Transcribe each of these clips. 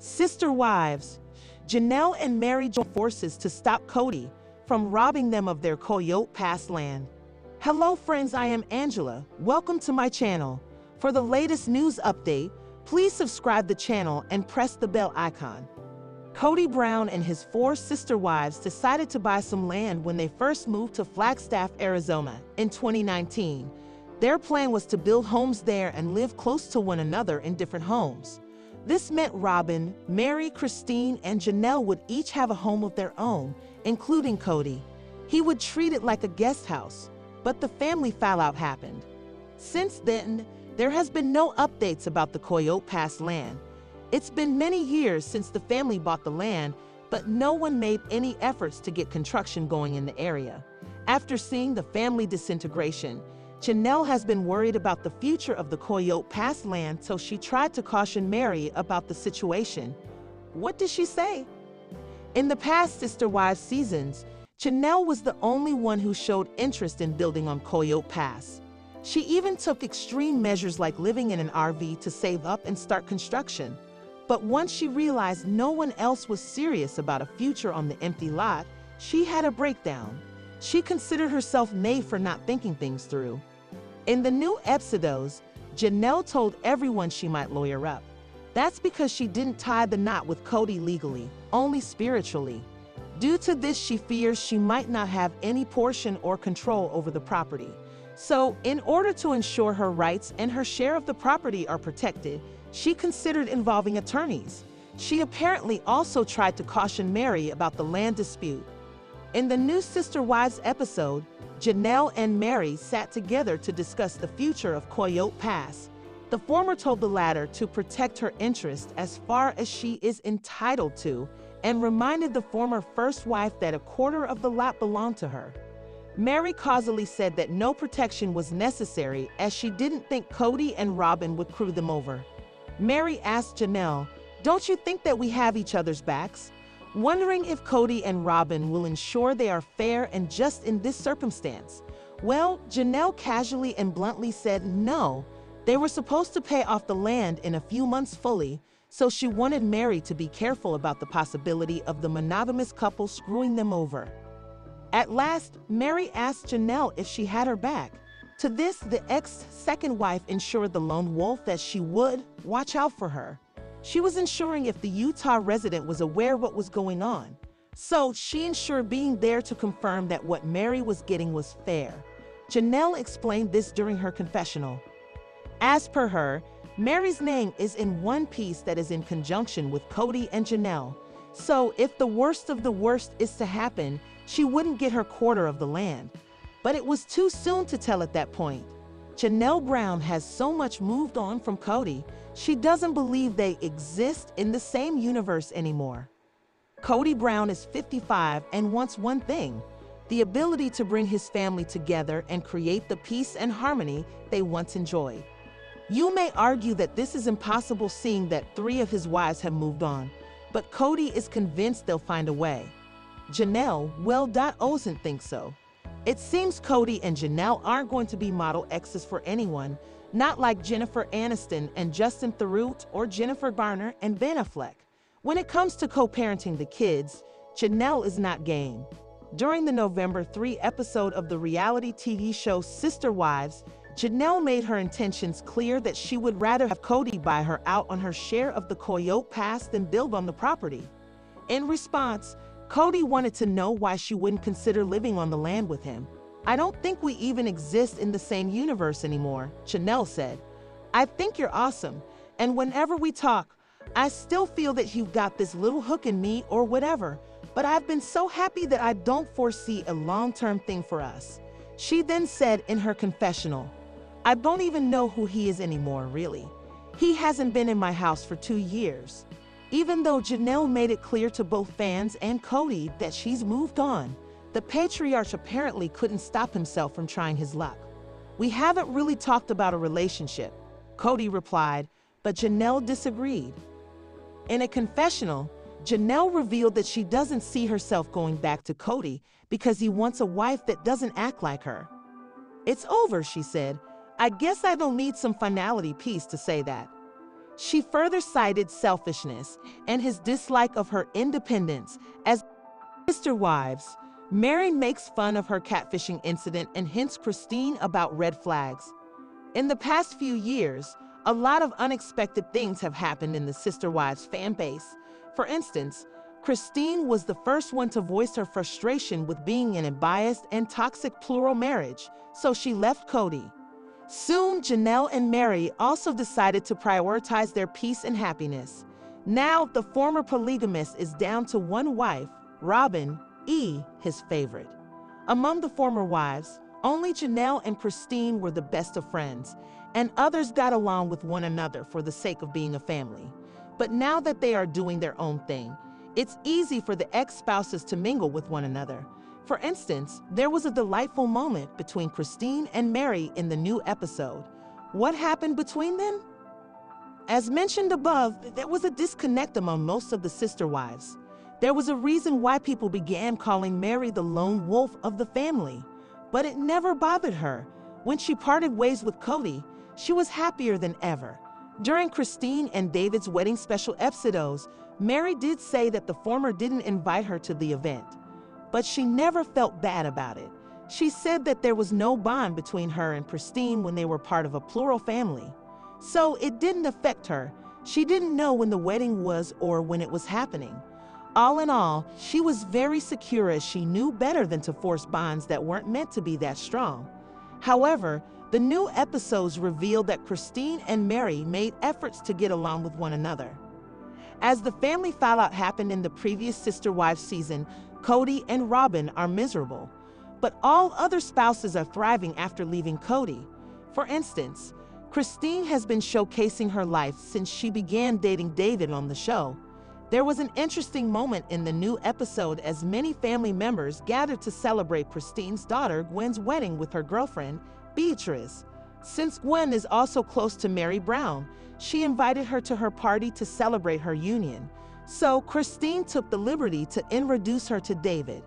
Sister wives. Janelle and Meri join forces to stop Kody from robbing them of their Coyote Pass land. Hello friends, I am Angela. Welcome to my channel. For the latest news update, please subscribe the channel and press the bell icon. Kody Brown and his 4 sister wives decided to buy some land when they first moved to Flagstaff, Arizona in 2019. Their plan was to build homes there and live close to one another in different homes. This meant Robin, Meri, Christine, and Janelle would each have a home of their own, including Kody. He would treat it like a guest house, but the family fallout happened. Since then, there has been no updates about the Coyote Pass land. It's been many years since the family bought the land, but no one made any efforts to get construction going in the area. After seeing the family disintegration, Janelle has been worried about the future of the Coyote Pass land, so she tried to caution Meri about the situation. What did she say? In the past Sister Wives seasons, Janelle was the only one who showed interest in building on Coyote Pass. She even took extreme measures like living in an RV to save up and start construction. But once she realized no one else was serious about a future on the empty lot, she had a breakdown. She considered herself made for not thinking things through. In the new episodes, Janelle told everyone she might lawyer up. That's because she didn't tie the knot with Kody legally, only spiritually. Due to this, she fears she might not have any portion or control over the property. So, in order to ensure her rights and her share of the property are protected, she considered involving attorneys. She apparently also tried to caution Meri about the land dispute. In the new Sister Wives episode, Janelle and Meri sat together to discuss the future of Coyote Pass. The former told the latter to protect her interest as far as she is entitled to, and reminded the former first wife that a quarter of the lot belonged to her. Meri causally said that no protection was necessary as she didn't think Kody and Robin would screw them over. Meri asked Janelle, "Don't you think that we have each other's backs?" Wondering if Kody and Robin will ensure they are fair and just in this circumstance. Well, Janelle casually and bluntly said no. They were supposed to pay off the land in a few months fully, so she wanted Meri to be careful about the possibility of the monogamous couple screwing them over. At last, Meri asked Janelle if she had her back. To this, the ex-second wife ensured the lone wolf that she would watch out for her. She was ensuring if the Utah resident was aware of what was going on. So she ensured being there to confirm that what Meri was getting was fair. Janelle explained this during her confessional. As per her, Meri's name is in one piece that is in conjunction with Kody and Janelle. So if the worst of the worst is to happen, she wouldn't get her quarter of the land. But it was too soon to tell at that point. Janelle Brown has so much moved on from Kody, she doesn't believe they exist in the same universe anymore. Kody Brown is 55 and wants one thing: the ability to bring his family together and create the peace and harmony they once enjoyed. You may argue that this is impossible seeing that 3 of his wives have moved on, but Kody is convinced they'll find a way. Janelle, well, doesn't think so. It seems Kody and Janelle aren't going to be model exes for anyone, not like Jennifer Aniston and Justin Theroux or Jennifer Garner and Ben Affleck. When it comes to co-parenting the kids, Janelle is not game. During the November 3 episode of the reality TV show Sister Wives, Janelle made her intentions clear that she would rather have Kody buy her out on her share of the Coyote Pass than build on the property. In response, Kody wanted to know why she wouldn't consider living on the land with him. "I don't think we even exist in the same universe anymore," Janelle said. "I think you're awesome, and whenever we talk, I still feel that you've got this little hook in me or whatever, but I've been so happy that I don't foresee a long-term thing for us." She then said in her confessional, "I don't even know who he is anymore, really. He hasn't been in my house for 2 years." Even though Janelle made it clear to both fans and Kody that she's moved on, the patriarch apparently couldn't stop himself from trying his luck. "We haven't really talked about a relationship," Kody replied, but Janelle disagreed. In a confessional, Janelle revealed that she doesn't see herself going back to Kody because he wants a wife that doesn't act like her. "It's over," she said. "I guess I don't need some finality piece to say that." She further cited selfishness and his dislike of her independence. As sister wives, Meri makes fun of her catfishing incident and hints Christine about red flags. In the past few years, a lot of unexpected things have happened in the Sister Wives fan base. For instance, Christine was the first one to voice her frustration with being in a biased and toxic plural marriage, so she left Kody. Soon, Janelle and Meri also decided to prioritize their peace and happiness. Now, the former polygamist is down to one wife, Robin, his favorite. Among the former wives, only Janelle and Christine were the best of friends, and others got along with one another for the sake of being a family. But now that they are doing their own thing, it's easy for the ex-spouses to mingle with one another. For instance, there was a delightful moment between Christine and Meri in the new episode. What happened between them? As mentioned above, there was a disconnect among most of the sister wives. There was a reason why people began calling Meri the lone wolf of the family. But it never bothered her. When she parted ways with Kody, she was happier than ever. During Christine and David's wedding special episodes, Meri did say that the former didn't invite her to the event, but she never felt bad about it. She said that there was no bond between her and Christine when they were part of a plural family. So it didn't affect her. She didn't know when the wedding was or when it was happening. All in all, she was very secure as she knew better than to force bonds that weren't meant to be that strong. However, the new episodes revealed that Christine and Meri made efforts to get along with one another. As the family fallout happened in the previous Sister Wives season, Kody and Robin are miserable. But all other spouses are thriving after leaving Kody. For instance, Christine has been showcasing her life since she began dating David on the show. There was an interesting moment in the new episode as many family members gathered to celebrate Christine's daughter Gwen's wedding with her girlfriend, Beatrice. Since Gwen is also close to Meri Brown, she invited her to her party to celebrate her union. So Christine took the liberty to introduce her to David.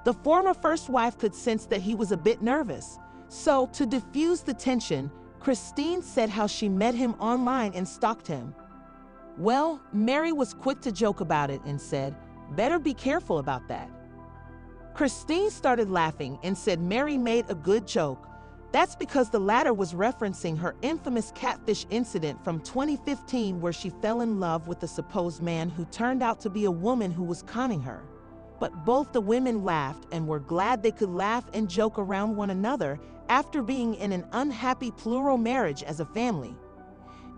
The former first wife could sense that he was a bit nervous. So to diffuse the tension, Christine said how she met him online and stalked him. Well, Meri was quick to joke about it and said, "Better be careful about that." Christine started laughing and said Meri made a good joke. That's because the latter was referencing her infamous catfish incident from 2015 where she fell in love with a supposed man who turned out to be a woman who was conning her. But both the women laughed and were glad they could laugh and joke around one another after being in an unhappy plural marriage as a family.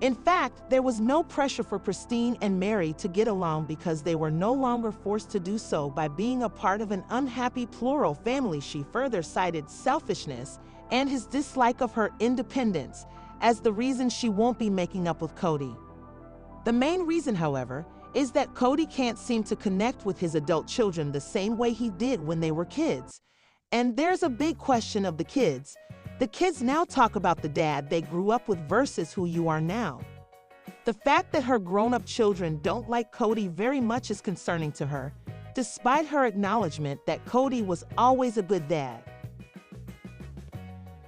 In fact, there was no pressure for Christine and Meri to get along because they were no longer forced to do so by being a part of an unhappy plural family. She further cited selfishness and his dislike of her independence as the reason she won't be making up with Kody. The main reason, however, is that Kody can't seem to connect with his adult children the same way he did when they were kids. And there's a big question of the kids. The kids now talk about the dad they grew up with versus who you are now. The fact that her grown-up children don't like Kody very much is concerning to her, despite her acknowledgement that Kody was always a good dad.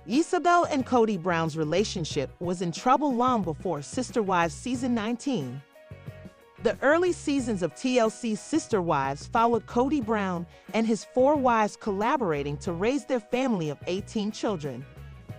Isabel and Kody Brown's relationship was in trouble long before Sister Wives season 19. The early seasons of TLC's Sister Wives followed Kody Brown and his 4 wives collaborating to raise their family of 18 children.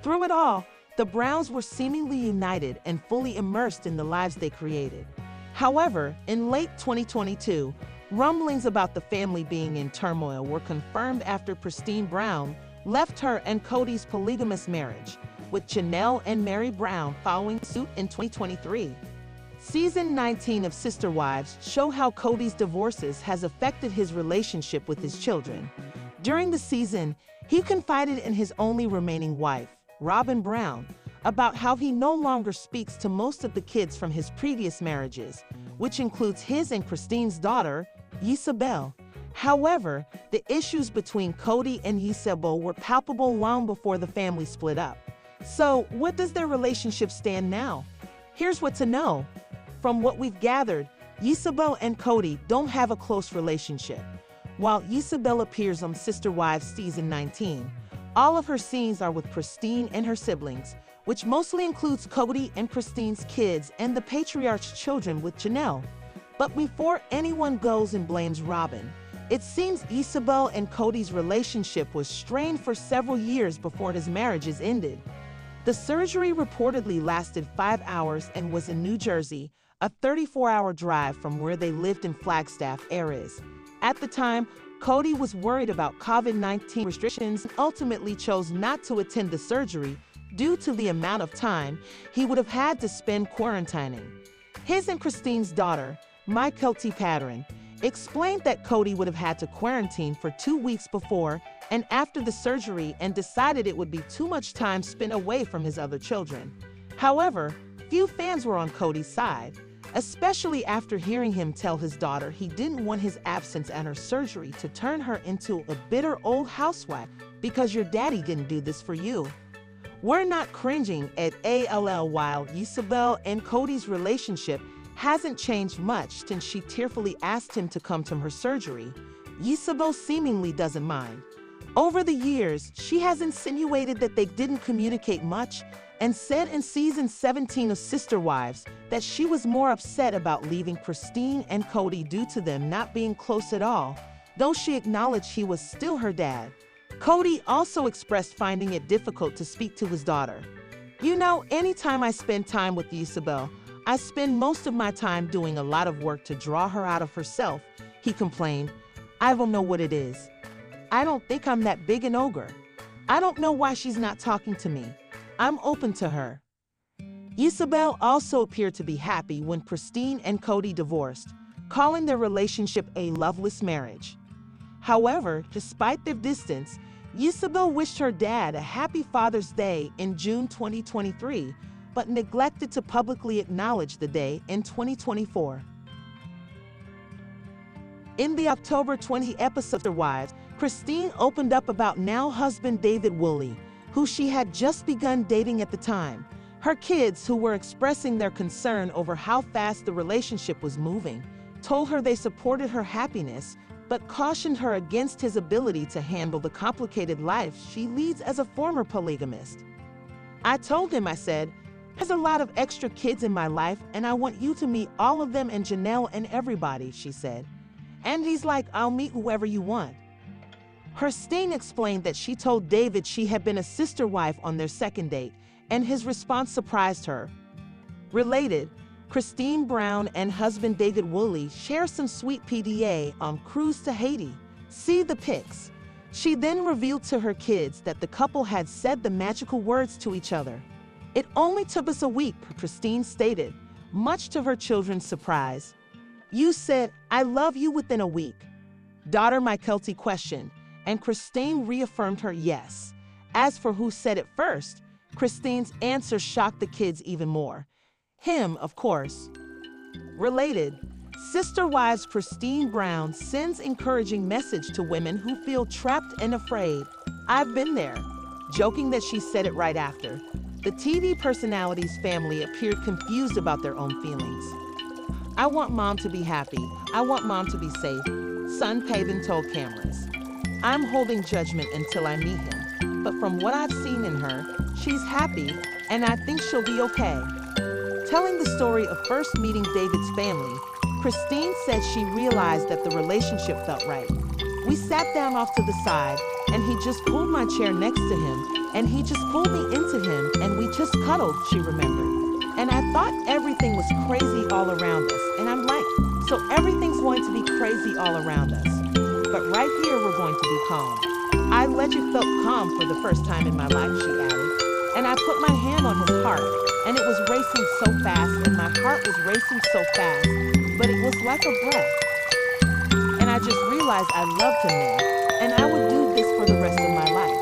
Through it all, the Browns were seemingly united and fully immersed in the lives they created. However, in late 2022, rumblings about the family being in turmoil were confirmed after Christine Brown left her and Kody's polygamous marriage, with Janelle and Meri Brown following suit in 2023. Season 19 of Sister Wives show how Kody's divorces has affected his relationship with his children. During the season, he confided in his only remaining wife, Robin Brown, about how he no longer speaks to most of the kids from his previous marriages, which includes his and Christine's daughter, Isabel. However, the issues between Kody and Isabel were palpable long before the family split up. So, what does their relationship stand now? Here's what to know. From what we've gathered, Isabel and Kody don't have a close relationship. While Isabel appears on Sister Wives season 19, all of her scenes are with Christine and her siblings, which mostly includes Kody and Christine's kids and the patriarch's children with Janelle. But before anyone goes and blames Robin, it seems Isabel and Kody's relationship was strained for several years before his marriages ended. The surgery reportedly lasted 5 hours and was in New Jersey, a 34-hour drive from where they lived in Flagstaff, Arizona. At the time, Kody was worried about COVID-19 restrictions and ultimately chose not to attend the surgery due to the amount of time he would have had to spend quarantining. His and Christine's daughter, Coyote, explained that Kody would have had to quarantine for 2 weeks before and after the surgery and decided it would be too much time spent away from his other children. However, few fans were on Kody's side, especially after hearing him tell his daughter he didn't want his absence at her surgery to turn her into a bitter old housewife because your daddy didn't do this for you. We're not cringing at ALL. While Isabel and Kody's relationship hasn't changed much since she tearfully asked him to come to her surgery, Isabel seemingly doesn't mind. Over the years, she has insinuated that they didn't communicate much and said in season 17 of Sister Wives that she was more upset about leaving Christine and Kody due to them not being close at all, though she acknowledged he was still her dad. Kody also expressed finding it difficult to speak to his daughter. "You know, anytime I spend time with Isabel, I spend most of my time doing a lot of work to draw her out of herself," he complained. "I don't know what it is. I don't think I'm that big an ogre. I don't know why she's not talking to me. I'm open to her." Isabel also appeared to be happy when Christine and Kody divorced, calling their relationship a loveless marriage. However, despite their distance, Isabel wished her dad a happy Father's Day in June 2023, but neglected to publicly acknowledge the day in 2024. In the October 20 episode of Wives, Christine opened up about now-husband David Woolley, who she had just begun dating at the time. Her kids, who were expressing their concern over how fast the relationship was moving, told her they supported her happiness, but cautioned her against his ability to handle the complicated life she leads as a former polygamist. "I told him, I said, there's a lot of extra kids in my life and I want you to meet all of them and Janelle and everybody," she said. "And he's like, I'll meet whoever you want." Christine explained that she told David she had been a sister wife on their second date, and his response surprised her. Related, Christine Brown and husband David Woolley share some sweet PDA on cruise to Haiti. See the pics. She then revealed to her kids that the couple had said the magical words to each other. "It only took us a week," Christine stated, much to her children's surprise. "You said, 'I love you' within a week?" Daughter Coyote questioned, and Christine reaffirmed her yes. As for who said it first, Christine's answer shocked the kids even more. Him, of course. Related, Sister Wives Christine Brown sends encouraging message to women who feel trapped and afraid. "I've been there," joking that she said it right after. The TV personality's family appeared confused about their own feelings. "I want mom to be happy. I want mom to be safe," son Pavin told cameras. "I'm holding judgment until I meet him, but from what I've seen in her, she's happy, and I think she'll be okay." Telling the story of first meeting David's family, Christine said she realized that the relationship felt right. "We sat down off to the side, and he just pulled my chair next to him, and he just pulled me into him, and we just cuddled," she remembered. "And I thought everything was crazy all around us, and I'm like, so everything's going to be crazy all around us. But right here, we're going to be calm." "I legit felt calm for the first time in my life," she added. "And I put my hand on his heart, and it was racing so fast, and my heart was racing so fast, but it was like a breath. And I just realized I loved him then, and I would do this for the rest of my life."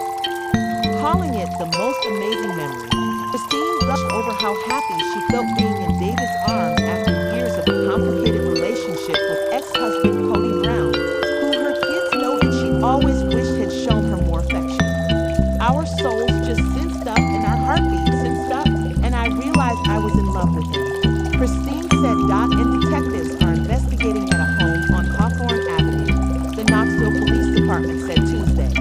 Calling it the most amazing memory, Christine gushed over how happy she felt being in David's arms after years of a complicated relationship with ex-husband Kody Brown, who her kids noted she always wished had shown her more affection. "Our souls just synced up and our heartbeats synced up, and I realized I was in love with him," Christine said. And detectives are investigating at a home on Hawthorne Avenue, the Knoxville Police Department said Tuesday.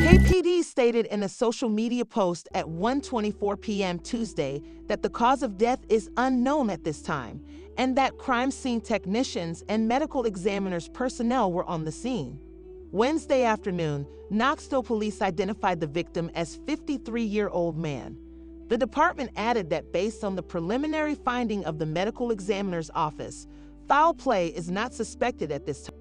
KPD stated stated in a social media post at 1:24 p.m. Tuesday that the cause of death is unknown at this time and that crime scene technicians and medical examiners personnel were on the scene. Wednesday afternoon, Knoxville police identified the victim as 53-year-old man. The department added that based on the preliminary finding of the medical examiner's office, foul play is not suspected at this time.